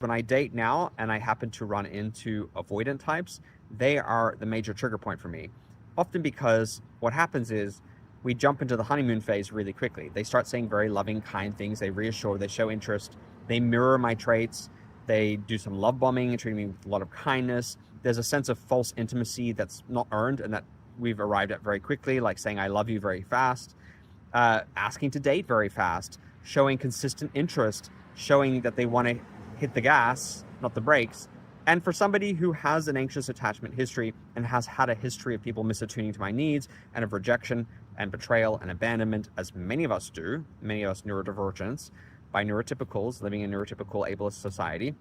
When I date now and I happen to run into avoidant types, they are the major trigger point for me. Often because what happens is we jump into the honeymoon phase really quickly. They start saying very loving, kind things. They reassure, they show interest, they mirror my traits. They do some love bombing and treat me with a lot of kindness. There's a sense of false intimacy that's not earned and that we've arrived at very quickly, like saying I love you very fast, asking to date very fast, showing consistent interest, showing that they want to hit the gas, not the brakes. And for somebody who has an anxious attachment history and has had a history of people misattuning to my needs and of rejection and betrayal and abandonment, as many of us do, many of us neurodivergents, by neurotypicals living in neurotypical ableist society,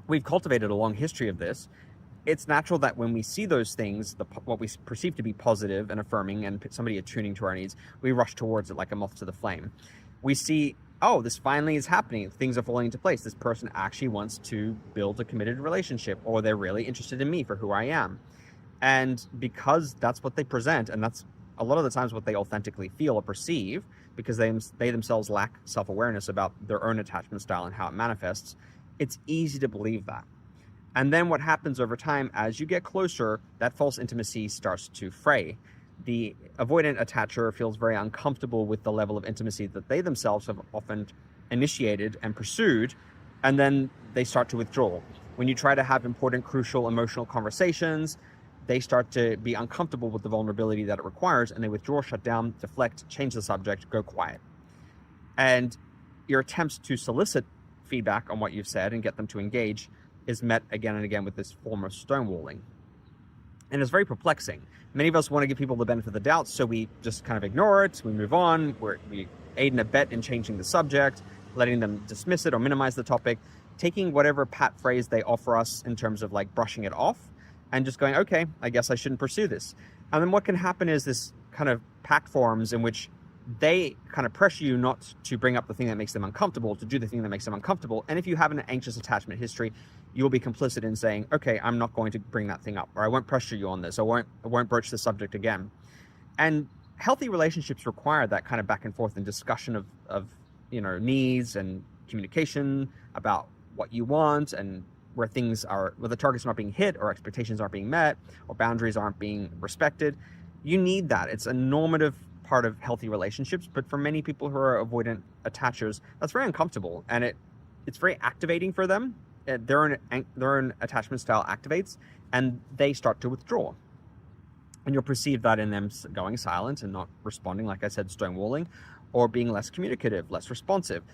we've cultivated a long history of this. It's natural that when we see those things, what we perceive to be positive and affirming and somebody attuning to our needs, we rush towards it like a moth to the flame. We see, oh, this finally is happening. Things are falling into place. This person actually wants to build a committed relationship, or they're really interested in me for who I am. And because that's what they present, and that's a lot of the times what they authentically feel or perceive, because they themselves lack self-awareness about their own attachment style and how it manifests, it's easy to believe that. And then what happens over time, as you get closer, that false intimacy starts to fray. The avoidant attacher feels very uncomfortable with the level of intimacy that they themselves have often initiated and pursued, and then they start to withdraw. When you try to have important, crucial, emotional conversations, they start to be uncomfortable with the vulnerability that it requires, and they withdraw, shut down, deflect, change the subject, go quiet. And your attempts to solicit feedback on what you've said and get them to engage is met again and again with this form of stonewalling. And it's very perplexing. Many of us want to give people the benefit of the doubt, so we just kind of ignore it, we move on, we aid and abet in changing the subject, letting them dismiss it or minimize the topic, taking whatever pat phrase they offer us in terms of like brushing it off, and just going, okay, I guess I shouldn't pursue this. And then what can happen is this kind of pact forms in which they kind of pressure you not to bring up the thing that makes them uncomfortable, to do the thing that makes them uncomfortable. And if you have an anxious attachment history, you'll be complicit in saying, okay, I'm not going to bring that thing up, or I won't pressure you on this, or I won't broach the subject again. And healthy relationships require that kind of back and forth and discussion of needs and communication about what you want and where the targets are not being hit, or expectations aren't being met, or boundaries aren't being respected. You need that. It's a normative part of healthy relationships, but for many people who are avoidant attachers, that's very uncomfortable, and it's very activating for them. Their own attachment style activates, and they start to withdraw. And you'll perceive that in them going silent and not responding, like I said, stonewalling, or being less communicative, less responsive.